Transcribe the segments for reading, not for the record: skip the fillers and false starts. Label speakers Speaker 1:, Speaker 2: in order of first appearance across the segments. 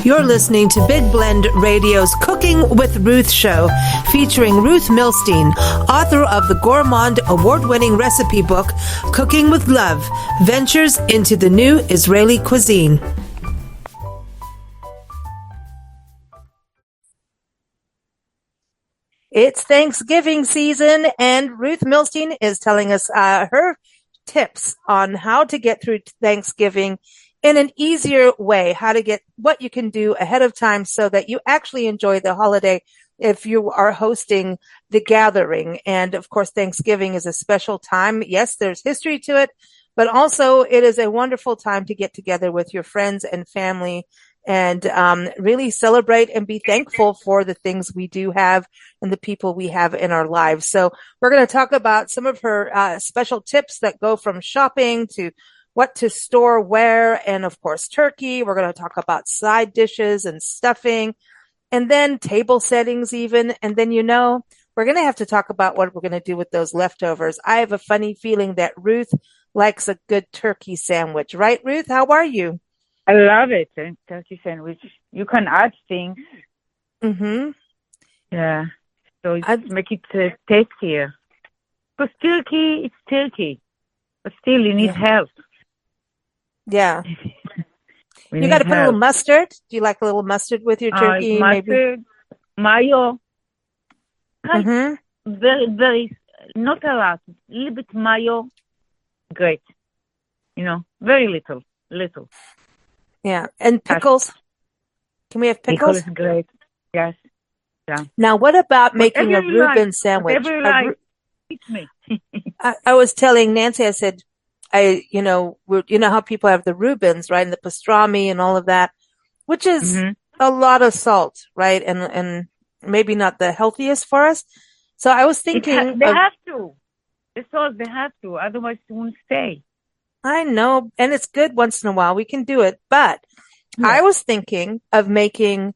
Speaker 1: You're listening to Big Blend Radio's Cooking with Ruth show, featuring Ruth Milstein, author of the Gourmand award-winning recipe book, Cooking with Love, Ventures into the New Israeli Cuisine. It's Thanksgiving season, and Ruth Milstein is telling us her tips on how to get through Thanksgiving in an easier way, how to get what you can do ahead of time so that you actually enjoy the holiday if you are hosting the gathering. And of course, Thanksgiving is a special time. Yes, there's history to it, but also it is a wonderful time to get together with your friends and family and really celebrate and be thankful for the things we do have and the people we have in our lives. So we're going to talk about some of her special tips that go from shopping to what to store where, and of course, turkey. We're going to talk about side dishes and stuffing, and then table settings even. And then, we're going to have to talk about what we're going to do with those leftovers. I have a funny feeling that Ruth likes a good turkey sandwich. Right, Ruth? How are you?
Speaker 2: I love it. Turkey sandwich. You can add things.
Speaker 1: Mm-hmm.
Speaker 2: Yeah. So make it tastier. Because turkey, it's turkey. But still, you need health.
Speaker 1: Yeah. You got to put a little mustard. Do you like a little mustard with your turkey?
Speaker 2: Mustard, maybe? Mayo.
Speaker 1: Mm-hmm.
Speaker 2: Very, very, not a lot. A little bit mayo. Great. Very little. Little.
Speaker 1: Yeah. And pickles. Can we have pickles?
Speaker 2: Pickles is great. Yes. Yeah.
Speaker 1: Now, what about making a Reuben sandwich?
Speaker 2: Teach me.
Speaker 1: I was telling Nancy, I said, how people have the Reubens, right? And the pastrami and all of that, which is a lot of salt, right? And maybe not the healthiest for us. So I was thinking
Speaker 2: they have to. The salt, they have to. Otherwise it won't stay.
Speaker 1: I know. And it's good once in a while. We can do it. But I was thinking of making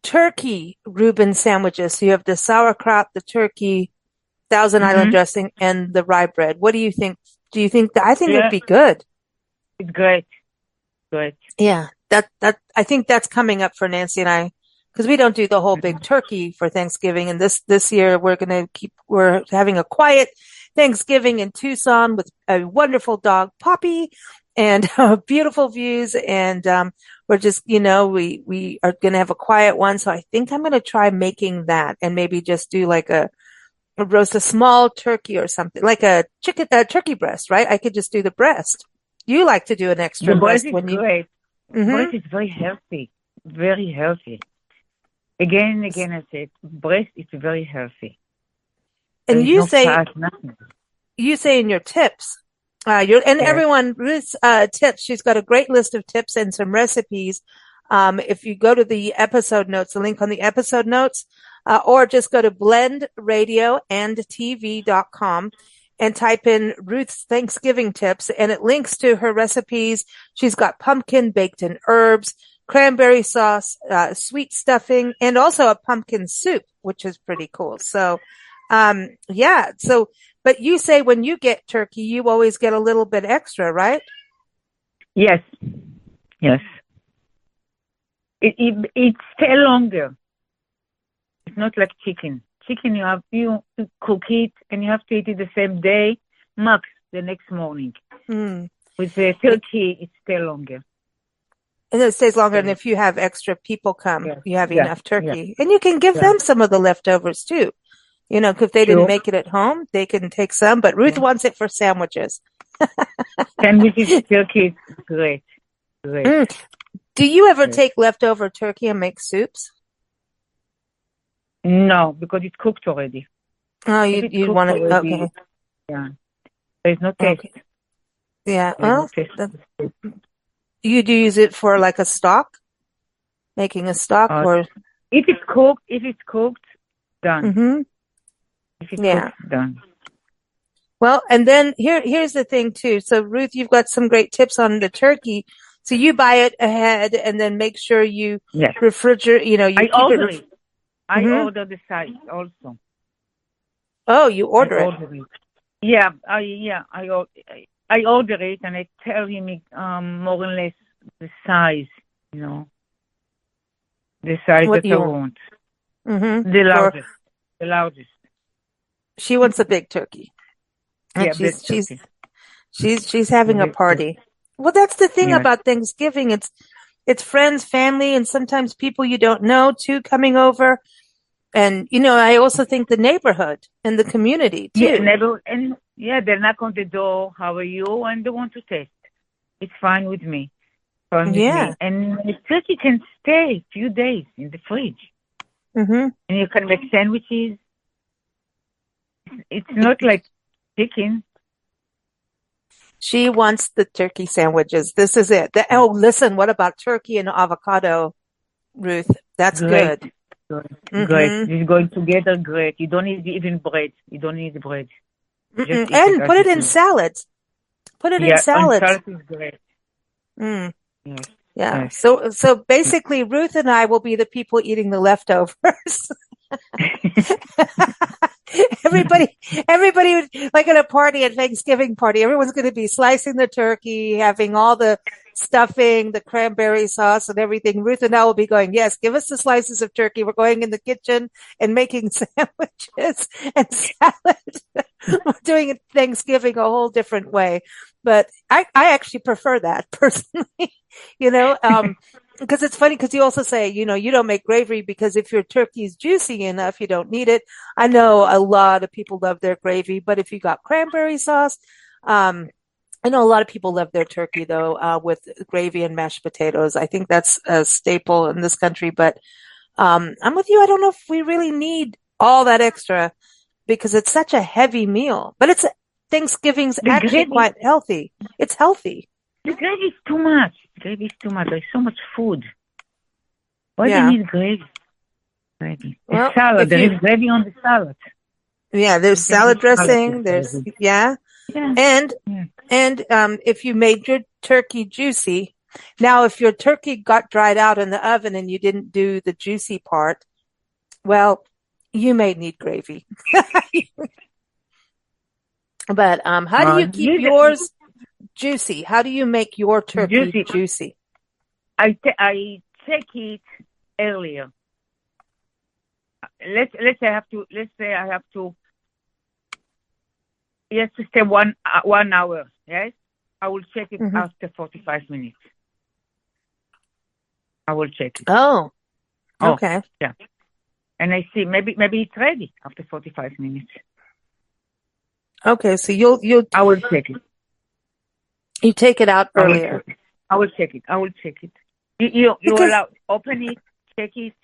Speaker 1: turkey Reuben sandwiches. So you have the sauerkraut, the turkey, Thousand Island dressing, and the rye bread. What do you think? Do you think that? I think it'd be good.
Speaker 2: It's great. Great.
Speaker 1: Yeah. I think that's coming up for Nancy and I, because we don't do the whole big turkey for Thanksgiving. And this year we're having a quiet Thanksgiving in Tucson with a wonderful dog, Poppy, and beautiful views. And, we're just, we are going to have a quiet one. So I think I'm going to try making that and maybe just do like roast a small turkey or something, like a turkey breast, right? I could just do the breast. You like to do an extra breast when you.
Speaker 2: Great. Breast is very healthy, very healthy. Again and again, I said breast is very healthy.
Speaker 1: And you say in your tips, everyone, Ruth's tips. She's got a great list of tips and some recipes. If you go to the episode notes, the link on the episode notes. Or just go to blendradioandtv.com and type in Ruth's Thanksgiving tips, and it links to her recipes. She's got pumpkin baked in herbs, cranberry sauce, sweet stuffing, and also a pumpkin soup, which is pretty cool. So, but you say when you get turkey, you always get a little bit extra, right?
Speaker 2: Yes. Yes. It stay longer. It's not like chicken. Chicken, you have to cook it and you have to eat it the same day, max the next morning. With the turkey, it stays longer.
Speaker 1: And it stays longer. And if you have extra people come, you have enough turkey. And you can give them some of the leftovers too. If they didn't make it at home, they can take some. But Ruth wants it for sandwiches.
Speaker 2: Sandwiches, turkey, great. Great.
Speaker 1: Do you ever take leftover turkey and make soups?
Speaker 2: No, because it's cooked already.
Speaker 1: Oh, you want it? Okay.
Speaker 2: Yeah. There's no taste.
Speaker 1: Okay. Yeah. Well, you do use it for like a stock? Making a stock or?
Speaker 2: If it's cooked, done.
Speaker 1: Mm-hmm.
Speaker 2: If it's cooked, done.
Speaker 1: Well, and then here's the thing too. So Ruth, you've got some great tips on the turkey. So you buy it ahead and then make sure you refrigerate,
Speaker 2: I order the size also.
Speaker 1: Oh, you order it?
Speaker 2: Yeah, I order it and I tell him more or less the size, The size
Speaker 1: What
Speaker 2: that
Speaker 1: do
Speaker 2: I
Speaker 1: you want?
Speaker 2: want.
Speaker 1: Mm-hmm.
Speaker 2: The largest. The largest.
Speaker 1: She wants a big turkey. And
Speaker 2: Yeah, big turkey.
Speaker 1: she's having a
Speaker 2: Big turkey.
Speaker 1: party. Well, that's the thing
Speaker 2: Yes.
Speaker 1: about Thanksgiving. It's friends, family, and sometimes people you don't know too coming over. And, I also think the neighborhood and the community
Speaker 2: Yeah,
Speaker 1: too.
Speaker 2: they knock on the door. How are you? And they want to taste. It's fine with me. Fine with
Speaker 1: Yeah.
Speaker 2: me. And the turkey can stay a few days in the fridge.
Speaker 1: Mm-hmm.
Speaker 2: And you can make sandwiches. It's not like chicken.
Speaker 1: She wants the turkey sandwiches. This is it. Listen, what about turkey and avocado, Ruth? That's
Speaker 2: Great.
Speaker 1: good.
Speaker 2: Great.
Speaker 1: Mm-hmm.
Speaker 2: It's going together great. You don't need even bread. You don't need bread. Just eat it
Speaker 1: And
Speaker 2: as
Speaker 1: put it
Speaker 2: it
Speaker 1: in
Speaker 2: is.
Speaker 1: salads. Put it in
Speaker 2: Yeah, and
Speaker 1: salads.
Speaker 2: salad is great.
Speaker 1: Mm.
Speaker 2: Yes.
Speaker 1: Yeah.
Speaker 2: Yes.
Speaker 1: So basically Ruth and I will be the people eating the leftovers. Everybody, like at a party, at Thanksgiving party, everyone's going to be slicing the turkey, having all the stuffing, the cranberry sauce and everything. Ruth and I will be going, yes, give us the slices of turkey. We're going in the kitchen and making sandwiches and salad. We're doing it Thanksgiving a whole different way. But I actually prefer that personally, because it's funny because you also say, you don't make gravy because if your turkey is juicy enough, you don't need it. I know a lot of people love their gravy, but if you got cranberry sauce, I know a lot of people love their turkey though, with gravy and mashed potatoes. I think that's a staple in this country, but, I'm with you. I don't know if we really need all that extra because it's such a heavy meal, but Thanksgiving's
Speaker 2: The
Speaker 1: actually
Speaker 2: gravy,
Speaker 1: quite healthy. It's healthy.
Speaker 2: the gravy is too much. Gravy is too much. There's so much food. Why do you
Speaker 1: Yeah.
Speaker 2: need gravy? Gravy. The
Speaker 1: Well,
Speaker 2: salad. There is gravy on the salad.
Speaker 1: there's
Speaker 2: You can do
Speaker 1: salad
Speaker 2: salad
Speaker 1: dressing.
Speaker 2: with
Speaker 1: There's,
Speaker 2: gravy.
Speaker 1: yeah.
Speaker 2: Yeah.
Speaker 1: And,
Speaker 2: Yeah.
Speaker 1: if you made your turkey juicy, now if your turkey got dried out in the oven and you didn't do the juicy part, well, you may need gravy. But, how do you keep yours juicy? How do you make your turkey juicy?
Speaker 2: I take it earlier. Let's say I have to. Yes, to stay 1 hour. Yes, I will check it after 45 minutes. I will check it.
Speaker 1: Oh, okay.
Speaker 2: Yeah, and I see maybe it's ready after 45 minutes.
Speaker 1: Okay, so you'll
Speaker 2: I will check it.
Speaker 1: You take it out earlier.
Speaker 2: I will check it. You allow open it, check it.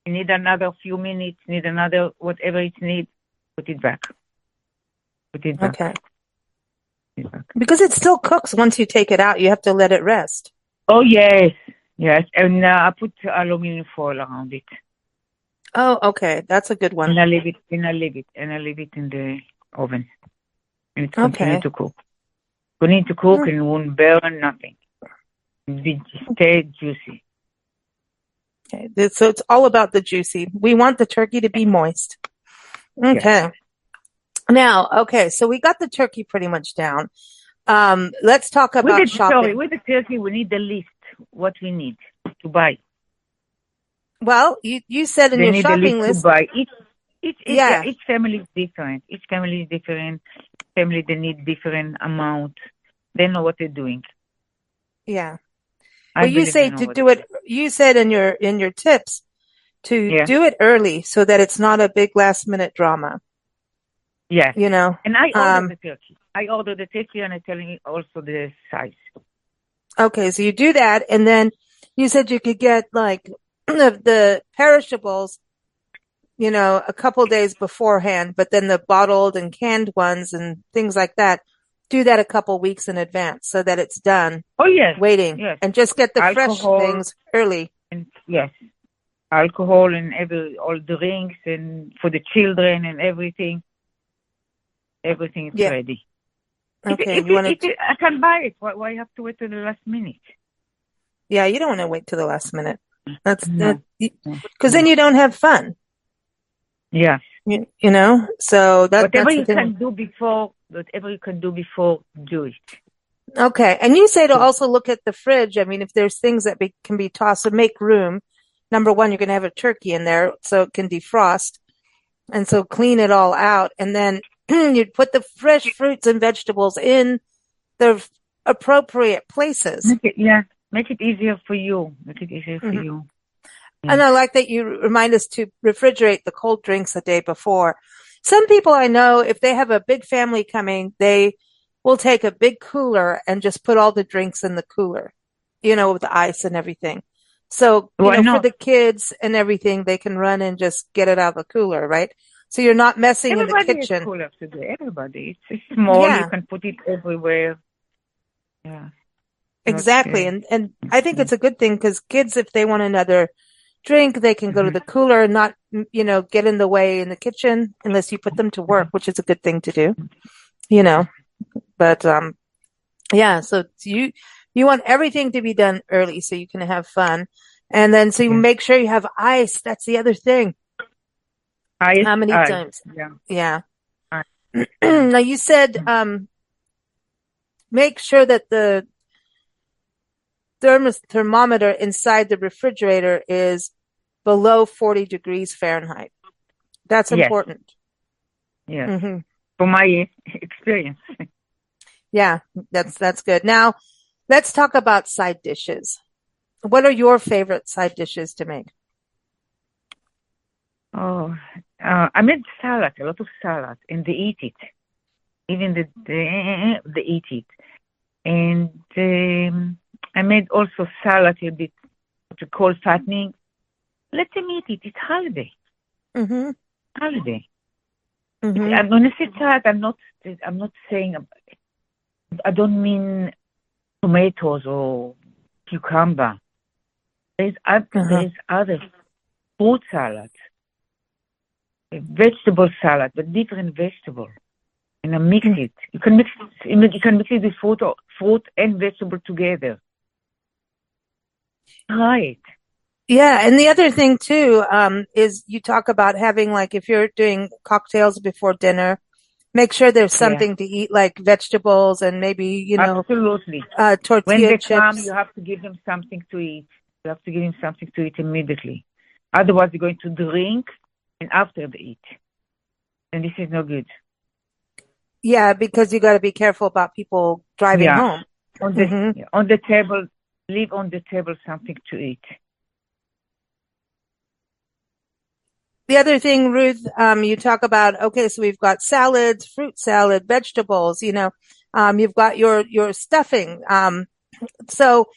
Speaker 2: You need another few minutes. Need another whatever it needs. Put it back.
Speaker 1: Okay. Because it still cooks once you take it out. You have to let it rest.
Speaker 2: Oh yes, and I put aluminum foil around it.
Speaker 1: Oh, okay, that's a good one.
Speaker 2: And I leave it in the oven, and it continues to cook. And it won't burn nothing. It stay juicy.
Speaker 1: Okay, so it's all about the juicy. We want the turkey to be moist. Okay. Yeah. Now, okay, so we got the turkey pretty much down. Let's talk about shopping.
Speaker 2: With the turkey, we need the list, what we need to buy.
Speaker 1: Well, you said in your shopping list.
Speaker 2: To buy. Each family is different. Family, they need different amount. They know what they're doing.
Speaker 1: Yeah. But you say to do it, you said in your tips to do it early so that it's not a big last minute drama.
Speaker 2: Yeah.
Speaker 1: And
Speaker 2: I order the turkey. And I'm telling you also the size.
Speaker 1: Okay, so you do that, and then you said you could get like the perishables, a couple days beforehand, but then the bottled and canned ones and things like that, do that a couple weeks in advance so that it's done.
Speaker 2: Oh, yes.
Speaker 1: Waiting.
Speaker 2: Yes.
Speaker 1: And just get the fresh things early.
Speaker 2: And yes. Alcohol and all drinks and for the children and everything. Everything is ready.
Speaker 1: Okay.
Speaker 2: I can buy it. Why you have to wait till the last minute?
Speaker 1: Yeah, you don't want to wait till the last minute. Because then you don't have fun.
Speaker 2: Yeah.
Speaker 1: So
Speaker 2: whatever you can do before, do it.
Speaker 1: Okay. And you say to also look at the fridge. I mean, if there's things that can be tossed, so make room. Number one, you're going to have a turkey in there so it can defrost. And so clean it all out. And then you'd put the fresh fruits and vegetables in the appropriate places.
Speaker 2: Make it easier for you. Make it easier for you. Yeah.
Speaker 1: And I like that you remind us to refrigerate the cold drinks the day before. Some people I know, if they have a big family coming, they will take a big cooler and just put all the drinks in the cooler, with the ice and everything. So, for the kids and everything, they can run and just get it out of the cooler, right? So you're not messing in the kitchen.
Speaker 2: Everybody has coolers today. Everybody. It's small. Yeah. You can put it everywhere. Yeah.
Speaker 1: Exactly. And I think it's a good thing because kids, if they want another drink, they can go to the cooler and not, get in the way in the kitchen unless you put them to work, which is a good thing to do, But, so you want everything to be done early so you can have fun. And then so you make sure you have ice. That's the other thing.
Speaker 2: Ice.
Speaker 1: How many times? Yeah.
Speaker 2: Ice.
Speaker 1: Now you said, make sure that the thermometer inside the refrigerator is below 40 degrees Fahrenheit. That's important.
Speaker 2: Yes. Mm-hmm. From my experience.
Speaker 1: Yeah, that's good. Now, let's talk about side dishes. What are your favorite side dishes to make?
Speaker 2: Oh, I made salad, a lot of salad, and they eat it. Even they eat it. And I made also salad a bit, what you call fattening. Let them eat it. It's holiday.
Speaker 1: Mm-hmm.
Speaker 2: Holiday.
Speaker 1: Mm-hmm.
Speaker 2: When I say salad, I'm not saying. I don't mean tomatoes or cucumber. There's other fruit salad, a vegetable salad, but different vegetable, and I mix it. You can mix it with fruit and vegetable together. Try it.
Speaker 1: Yeah, and the other thing too is you talk about having, like, if you're doing cocktails before dinner, make sure there's something to eat, like vegetables and maybe
Speaker 2: absolutely
Speaker 1: tortilla
Speaker 2: when they
Speaker 1: chips.
Speaker 2: come, you have to give them something to eat. You have to give them something to eat immediately. Otherwise, they're going to drink and after they eat, and this is no good.
Speaker 1: Yeah, because you got to be careful about people driving home.
Speaker 2: On the table, leave on the table something to eat.
Speaker 1: The other thing, Ruth, you talk about, okay, so we've got salads, fruit salad, vegetables, you've got your stuffing. So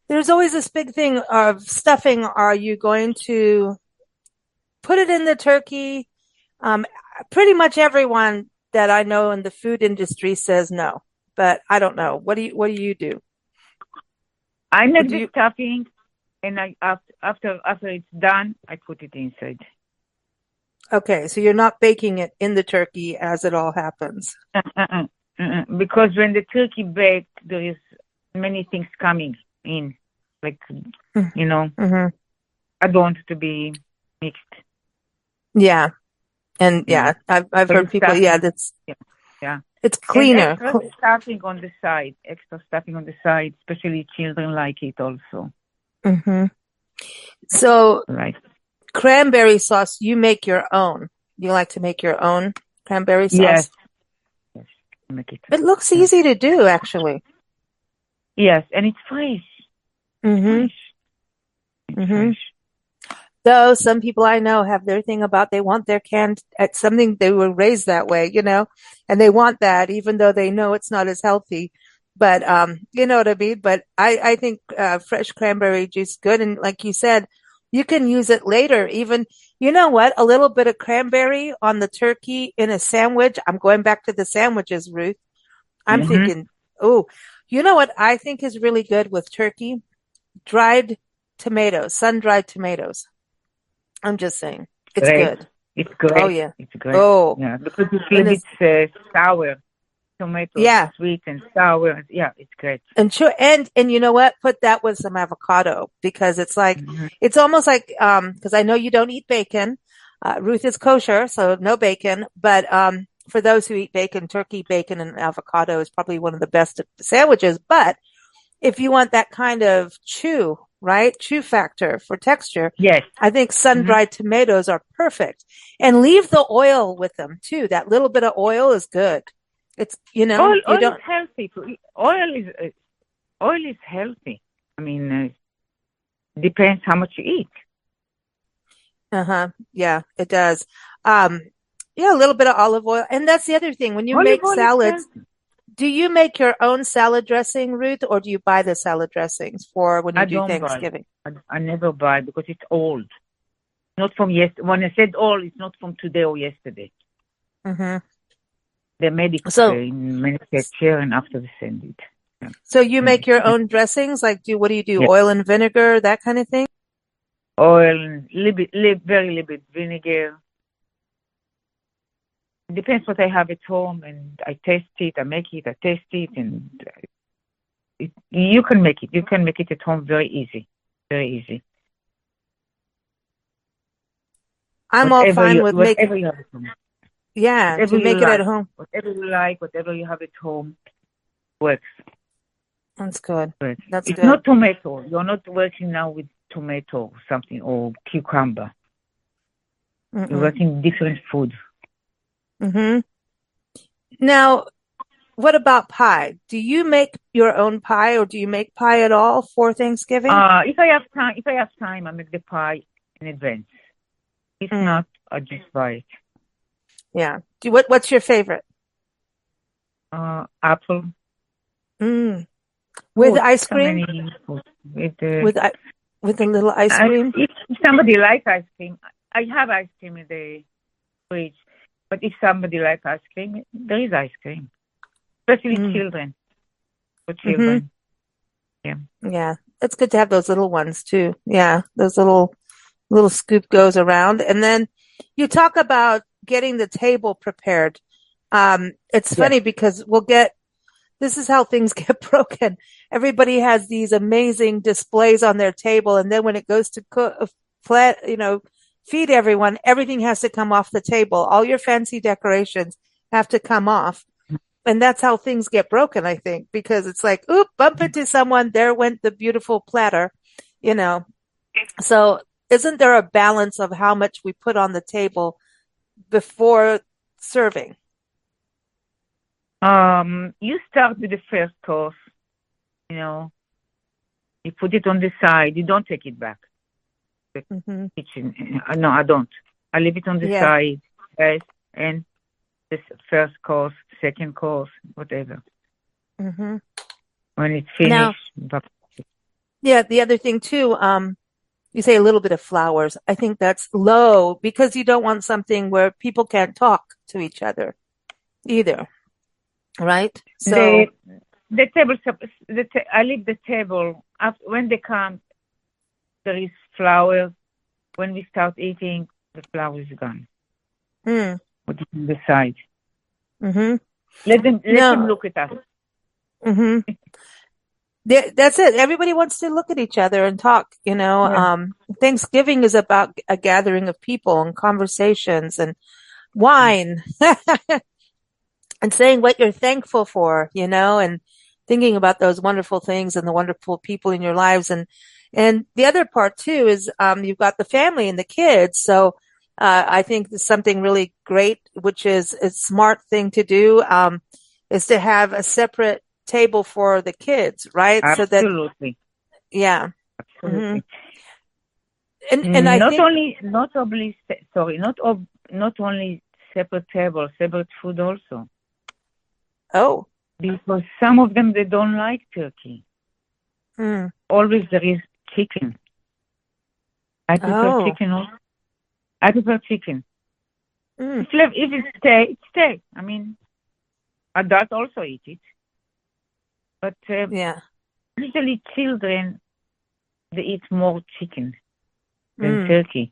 Speaker 1: there's always this big thing of stuffing. Are you going to put it in the turkey? Pretty much everyone that I know in the food industry says no, but I don't know. What do you do?
Speaker 2: I make the stuffing, and after it's done, I put it inside.
Speaker 1: Okay, so you're not baking it in the turkey as it all happens.
Speaker 2: Because when the turkey baked, there is many things coming in, like I don't want it to be mixed. Yeah,
Speaker 1: and I've heard people. That's it's cleaner.
Speaker 2: And extra stuffing on the side, especially children like it also.
Speaker 1: Mm-hmm. So, cranberry sauce, you make your own. You like to make your own cranberry sauce?
Speaker 2: Yes, make it.
Speaker 1: It looks easy to do, actually.
Speaker 2: Yes, and it's fresh. Fresh.
Speaker 1: Though some people I know have their thing about they want their canned at something, they were raised that way, and they want that even though they know it's not as healthy. But you know what I mean? But I think fresh cranberry juice is good, and like you said, you can use it later. Even, you know what? A little bit of cranberry on the turkey in a sandwich. I'm going back to the sandwiches, Ruth. I'm thinking, you know what I think is really good with turkey? Dried tomatoes, sun-dried tomatoes. I'm just saying. It's good.
Speaker 2: It's great.
Speaker 1: Oh, yeah.
Speaker 2: It's great.
Speaker 1: Oh.
Speaker 2: Yeah, because it's sour. Tomatoes, sweet and sour. Yeah, it's great.
Speaker 1: And sure, and you know what? Put that with some avocado because it's like, it's almost like, because I know you don't eat bacon. Ruth is kosher, so no bacon. But for those who eat bacon, turkey, bacon, and avocado is probably one of the best sandwiches. But if you want that kind of chew, right? Chew factor for texture.
Speaker 2: Yes.
Speaker 1: I think sun-dried tomatoes are perfect. And leave the oil with them too. That little bit of oil is good. It's,
Speaker 2: oil is healthy. Oil is healthy. I mean, depends how much you eat.
Speaker 1: Yeah, it does. Yeah, a little bit of olive oil. And that's the other thing. When you make salads, do you make your own salad dressing, Ruth, or do you buy the salad dressings for when you do Thanksgiving?
Speaker 2: I never buy because it's old. Not from yesterday. When I said old, it's not from today or yesterday. They made it in manufacture and after they send it. Yeah.
Speaker 1: So you make your own dressings? Like, what do you do? Yeah. Oil and vinegar, that kind of thing?
Speaker 2: Oil, very little bit vinegar. It depends what I have at home, and I taste it, I make it, I taste it, and you can make it. You can make it at home very easy.
Speaker 1: I'm all fine with making
Speaker 2: whatever you have at home.
Speaker 1: Yeah, to make it at home.
Speaker 2: Whatever you like, whatever you have at home works.
Speaker 1: That's good.
Speaker 2: It's not tomato. You're not working now with tomato or something or cucumber. You're working different food.
Speaker 1: Now, what about pie? Do you make your own pie, or do you make pie at all for Thanksgiving?
Speaker 2: If I have time, I make the pie in advance. If not, I just buy it.
Speaker 1: Yeah. What's your favorite?
Speaker 2: Apple.
Speaker 1: With ice cream? With a little ice cream?
Speaker 2: If somebody likes ice cream, I have ice cream in the fridge. But if somebody likes ice cream, there is ice cream. Especially children. For children.
Speaker 1: Yeah. It's good to have those little ones too. Yeah. Those little scoop goes around. And then you talk about getting the table prepared. It's funny because this is how things get broken. Everybody has these amazing displays on their table. And then when it goes to feed everyone, everything has to come off the table. All your fancy decorations have to come off. And that's how things get broken, I think, because it's like, bump into someone, there went the beautiful platter, So isn't there a balance of how much we put on the table before serving?
Speaker 2: You start with the first course, you put it on the side, you don't take it back. The kitchen. No, I don't. I leave it on the side, and this first course, second course, whatever. When it's finished.
Speaker 1: The other thing too, you say a little bit of flowers. I think that's low because you don't want something where people can't talk to each other either. Right? So
Speaker 2: the table, I leave the table after, when they come, there is flowers. When we start eating, the flower is gone. Put it on the side. Let them look at us.
Speaker 1: That's it. Everybody wants to look at each other and talk, Thanksgiving is about a gathering of people and conversations and wine and saying what you're thankful for, and thinking about those wonderful things and the wonderful people in your lives. And the other part too is, you've got the family and the kids. So, I think there's something really great, which is a smart thing to do, is to have a separate table for the kids, right?
Speaker 2: Absolutely.
Speaker 1: So that,
Speaker 2: Absolutely.
Speaker 1: And I think
Speaker 2: not only separate table, separate food also.
Speaker 1: Oh.
Speaker 2: Because some of them, they don't like turkey. Always there is chicken. I prefer chicken also. I prefer chicken. If it's steak, it's steak. I mean, adults also eat it. But usually children, they eat more chicken than turkey.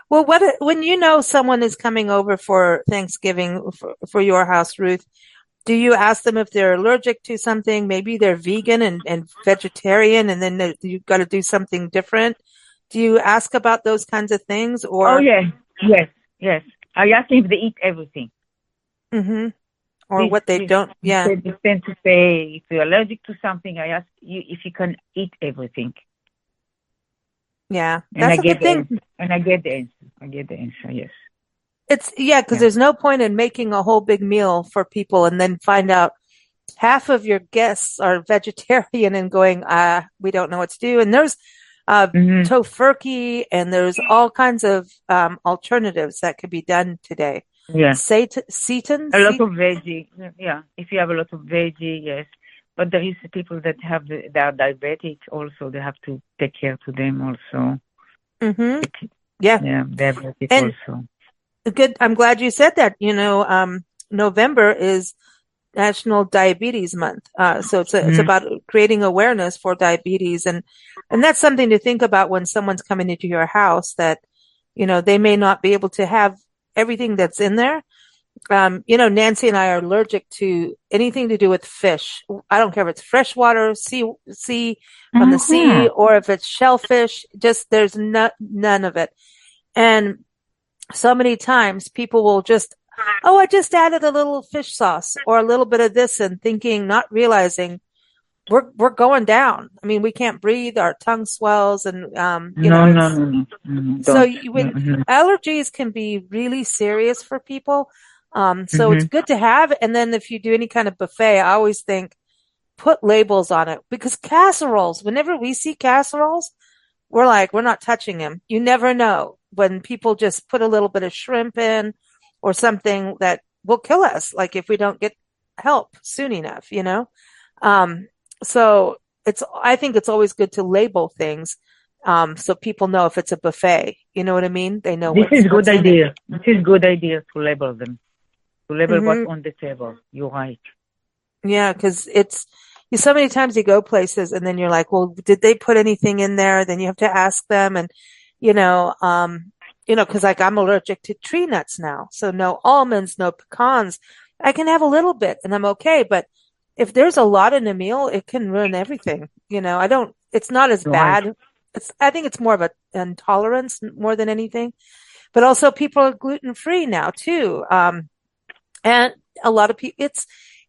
Speaker 1: Well, when someone is coming over for Thanksgiving for your house, Ruth, do you ask them if they're allergic to something? Maybe they're vegan and vegetarian, and then you've got to do something different. Do you ask about those kinds of things? Or
Speaker 2: yes. I ask them if they eat everything.
Speaker 1: Mm-hmm. Or what they don't. Yeah.
Speaker 2: They tend to say, if you're allergic to something, I ask you if you can eat everything.
Speaker 1: Yeah, that's a good thing.
Speaker 2: And I get the answer. Yes.
Speaker 1: Because there's no point in making a whole big meal for people and then find out half of your guests are vegetarian and going, we don't know what to do. And there's tofurkey and there's all kinds of alternatives that could be done today.
Speaker 2: Yeah.
Speaker 1: Seitan?
Speaker 2: A lot of veggie. Yeah. If you have a lot of veggie, yes. But there is people that they are diabetic also. They have to take care to them also.
Speaker 1: Mm-hmm. Yeah.
Speaker 2: Yeah, diabetic also.
Speaker 1: Good. I'm glad you said that. November is National Diabetes Month. So it's about creating awareness for diabetes. And that's something to think about when someone's coming into your house that, they may not be able to have everything that's in there. Nancy and I are allergic to anything to do with fish. I don't care if it's freshwater, sea from the sea, or if it's shellfish, just there's none of it. And so many times people will just, I just added a little fish sauce or a little bit of this and thinking, not realizing we're going down. I mean, we can't breathe. Our tongue swells and,
Speaker 2: No.
Speaker 1: So allergies can be really serious for people. So it's good to have. And then if you do any kind of buffet, I always think put labels on it because casseroles, whenever we see casseroles, we're like, we're not touching them. You never know when people just put a little bit of shrimp in or something that will kill us. Like if we don't get help soon enough, So I think it's always good to label things. So people know if it's a buffet, you know what I mean? They know
Speaker 2: This is good idea. This is good idea to label them, to label what's on the table. You're right.
Speaker 1: Yeah, because so many times you go places and then you're like, well, did they put anything in there? Then you have to ask them and, because like I'm allergic to tree nuts now. So no almonds, no pecans. I can have a little bit and I'm okay. But if there's a lot in a meal, it can ruin everything. It's not as bad. I think it's more of an intolerance more than anything, but also people are gluten free now too. And a lot of people,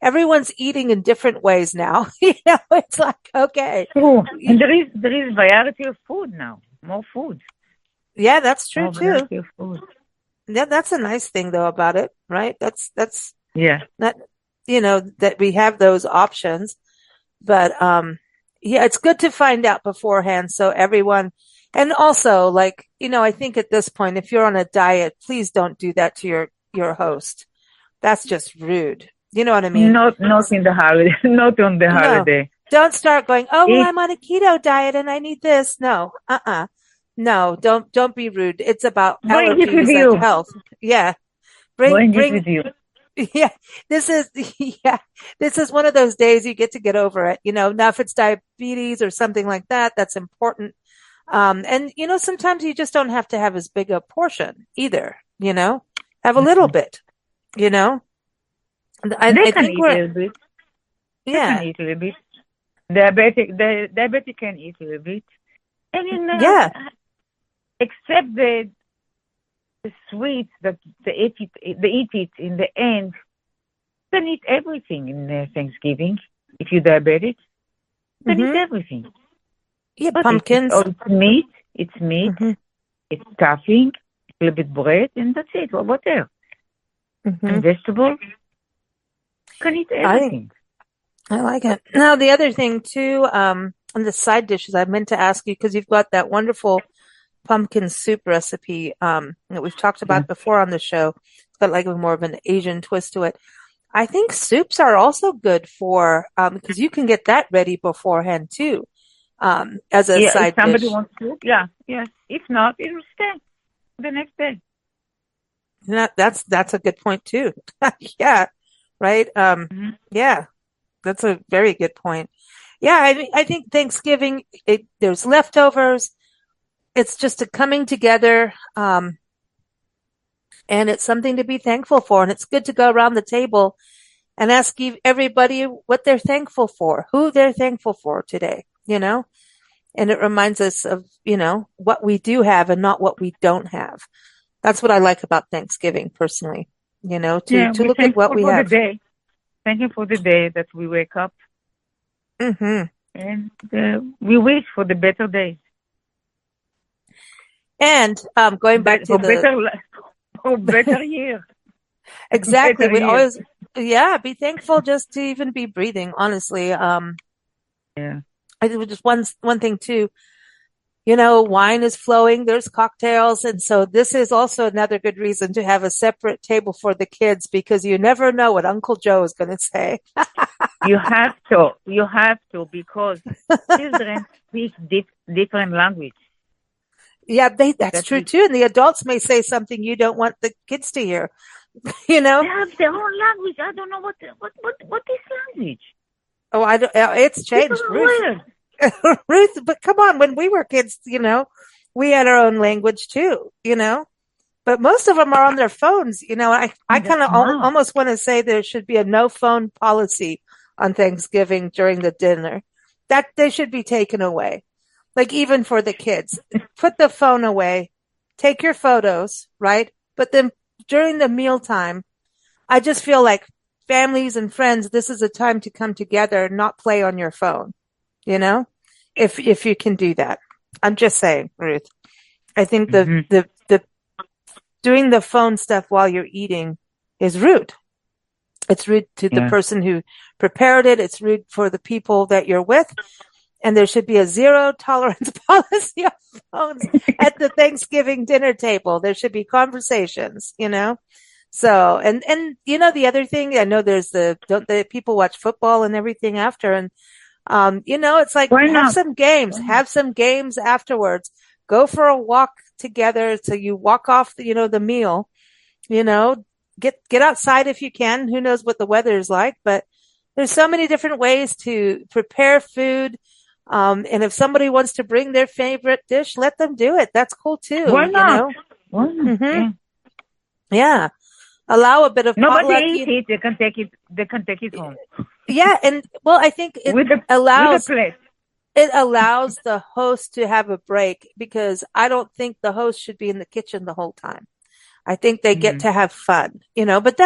Speaker 1: everyone's eating in different ways now. It's like, okay.
Speaker 2: True. And there is variety of food now, more food.
Speaker 1: Yeah, that's true
Speaker 2: more
Speaker 1: too.
Speaker 2: Variety of food.
Speaker 1: Yeah, that's a nice thing though about it, right? That's
Speaker 2: yeah.
Speaker 1: That, that we have those options, but, yeah, it's good to find out beforehand. So everyone, and also like, I think at this point, if you're on a diet, please don't do that to your host. That's just rude. You know what I mean?
Speaker 2: Not in the holiday, not on the holiday.
Speaker 1: Don't start going, I'm on a keto diet and I need this. No, no, don't be rude. It's about allergies and health. Yeah.
Speaker 2: Bring it with you.
Speaker 1: Yeah, this is one of those days you get to get over it. Now if it's diabetes or something like that, that's important. And sometimes you just don't have to have as big a portion either, have a little bit, I think
Speaker 2: eat a little bit.
Speaker 1: Yeah.
Speaker 2: They can eat a little bit. Diabetic can eat a little bit. And except the sweets that they eat it in the end, you can eat everything in Thanksgiving. If you're diabetic, you can eat everything.
Speaker 1: Yeah, but pumpkins.
Speaker 2: It's meat. It's It's stuffing, a little bit bread, and that's it. What else? And vegetables. You can eat everything.
Speaker 1: I like it. Now, the other thing too, on the side dishes, I meant to ask you because you've got that wonderful pumpkin soup recipe that we've talked about before on the show. It's got like more of an Asian twist to it. I think soups are also good for because you can get that ready beforehand too as a side
Speaker 2: if somebody
Speaker 1: dish.
Speaker 2: wants soup, yes. If not, it will stay the next day.
Speaker 1: That's a good point too. Yeah, right. Yeah, that's a very good point. Yeah, I think Thanksgiving there's leftovers. It's just a coming together, and it's something to be thankful for. And it's good to go around the table and ask everybody what they're thankful for, who they're thankful for today, and it reminds us of, what we do have and not what we don't have. That's what I like about Thanksgiving personally, to
Speaker 2: we're
Speaker 1: look at what
Speaker 2: thankful
Speaker 1: we
Speaker 2: for the
Speaker 1: have.
Speaker 2: day. Thank you for the day that we wake up.
Speaker 1: Mm-hmm.
Speaker 2: And we wish for the better days.
Speaker 1: And going back to
Speaker 2: for better year.
Speaker 1: Exactly.
Speaker 2: Better
Speaker 1: We
Speaker 2: year.
Speaker 1: always, be thankful just to even be breathing, honestly.
Speaker 2: Yeah.
Speaker 1: I think just one thing too, wine is flowing, there's cocktails. And so this is also another good reason to have a separate table for the kids because you never know what Uncle Joe is going to say.
Speaker 2: You have to, because children speak different language.
Speaker 1: Yeah, that's true too. And the adults may say something you don't want the kids to hear,
Speaker 2: They have their own language. I don't know what is language.
Speaker 1: Oh, I don't, it's changed, Ruth. Ruth, but come on, when we were kids, we had our own language too, but most of them are on their phones. I kind of almost want to say there should be a no phone policy on Thanksgiving during the dinner, that they should be taken away. Like even for the kids, put the phone away, take your photos, right? But then during the mealtime, I just feel like families and friends, this is a time to come together and not play on your phone, if you can do that. I'm just saying, Ruth. I think the doing the phone stuff while you're eating is rude. It's rude to the person who prepared it. It's rude for the people that you're with. And there should be a zero tolerance policy on phones at the Thanksgiving dinner table. There should be conversations, So, and the other thing, I know there's don't the people watch football and everything after. And, it's like, have some games afterwards. Go for a walk together. So you walk off, the meal, get outside if you can. Who knows what the weather is like, but there's so many different ways to prepare food. And if somebody wants to bring their favorite dish, let them do it. That's cool too.
Speaker 2: Why not?
Speaker 1: Mm-hmm. Yeah. Allow a bit of
Speaker 2: nobody
Speaker 1: potluck.
Speaker 2: Eats it. They can take it home.
Speaker 1: Yeah, and I think it allows the host to have a break because I don't think the host should be in the kitchen the whole time. I think they get to have fun, but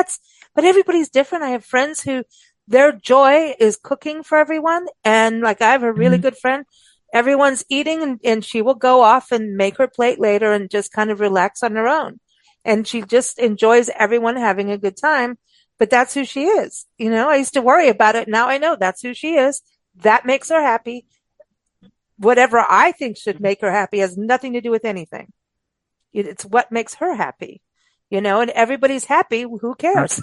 Speaker 1: everybody's different. I have friends who their joy is cooking for everyone. And like, I have a really good friend. Everyone's eating and she will go off and make her plate later and just kind of relax on her own. And she just enjoys everyone having a good time. But that's who she is. I used to worry about it. Now I know that's who she is. That makes her happy. Whatever I think should make her happy has nothing to do with anything. It's what makes her happy. And everybody's happy. Who cares?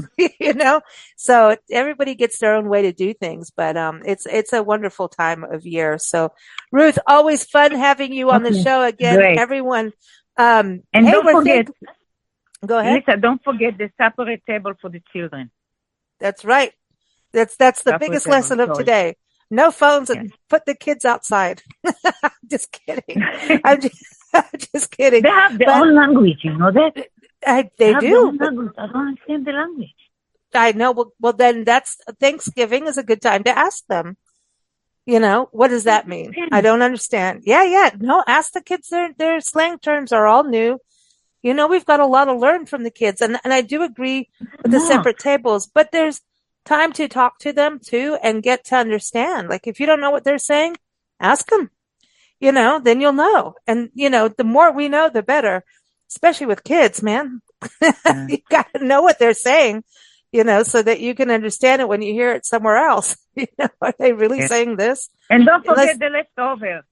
Speaker 1: So everybody gets their own way to do things, but, it's a wonderful time of year. So Ruth, always fun having you on the show again.
Speaker 2: Great.
Speaker 1: Everyone.
Speaker 2: And don't forget,
Speaker 1: go ahead.
Speaker 2: Lisa, don't forget the separate table for the children.
Speaker 1: That's right. That's the biggest lesson of today. No phones and put the kids outside. Just kidding. I'm just kidding.
Speaker 2: They have their own language, you know that?
Speaker 1: They do.
Speaker 2: I don't understand the language.
Speaker 1: I know. Well, then Thanksgiving is a good time to ask them. What does that mean? I don't understand. Yeah. No, ask the kids. Their slang terms are all new. We've got a lot to learn from the kids. And I do agree with the separate tables, but there's time to talk to them too and get to understand. Like if you don't know what they're saying, ask them, then you'll know. And, the more we know, the better. Especially with kids, man. You got to know what they're saying, so that you can understand it when you hear it somewhere else. Are they really saying this?
Speaker 2: And don't forget the leftover.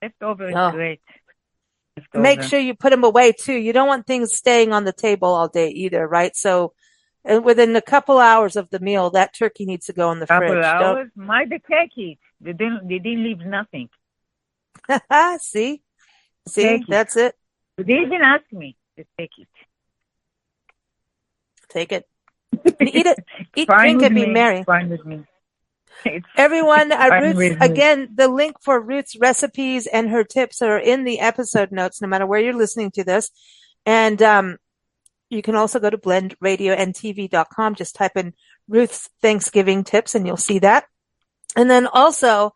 Speaker 2: Leftover is great. Leftover.
Speaker 1: Make sure you put them away too. You don't want things staying on the table all day either, right? So within a couple hours of the meal, that turkey needs to go in the fridge.
Speaker 2: Couple hours? They take it. They didn't leave nothing.
Speaker 1: See, that's it.
Speaker 2: They didn't ask me to take it.
Speaker 1: Take it. Eat it. Drink it, be merry.
Speaker 2: Fine with me.
Speaker 1: Everyone, Ruth, again, the link for Ruth's recipes and her tips are in the episode notes, no matter where you're listening to this. And you can also go to blendradioandtv.com. Just type in Ruth's Thanksgiving tips and you'll see that. And then also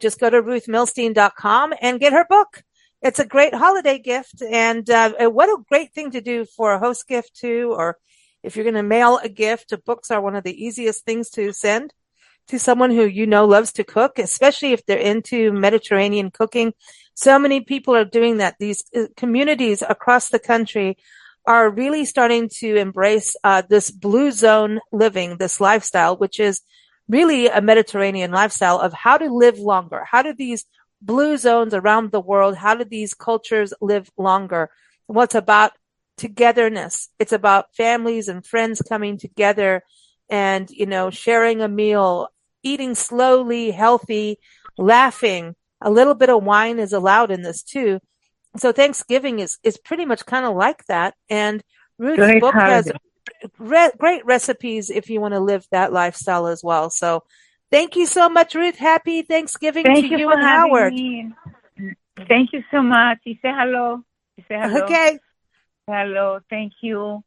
Speaker 1: just go to ruthmilstein.com and get her book. it's a great holiday gift. And what a great thing to do for a host gift too, or if you're going to mail a gift. Books are one of the easiest things to send to someone who loves to cook, especially if they're into Mediterranean cooking. So many people are doing that. These communities across the country are really starting to embrace this blue zone living, this lifestyle, which is really a Mediterranean lifestyle of how to live longer. How do these blue zones around the world, how do these cultures live longer? Well, it's about togetherness. It's about families and friends coming together and, sharing a meal, eating slowly, healthy, laughing. A little bit of wine is allowed in this too. So Thanksgiving is pretty much kind of like that. And Ruth's book has great recipes if you want to live that lifestyle as well. So thank you so much, Ruth. Happy Thanksgiving to you and Howard.
Speaker 2: Thank you so much. You say hello.
Speaker 1: Okay.
Speaker 2: Hello. Thank you.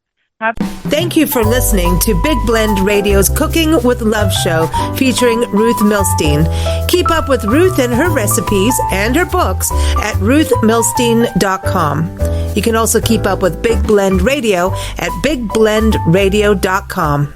Speaker 1: Thank you for listening to Big Blend Radio's Cooking with Love show featuring Ruth Milstein. Keep up with Ruth and her recipes and her books at ruthmilstein.com. You can also keep up with Big Blend Radio at bigblendradio.com.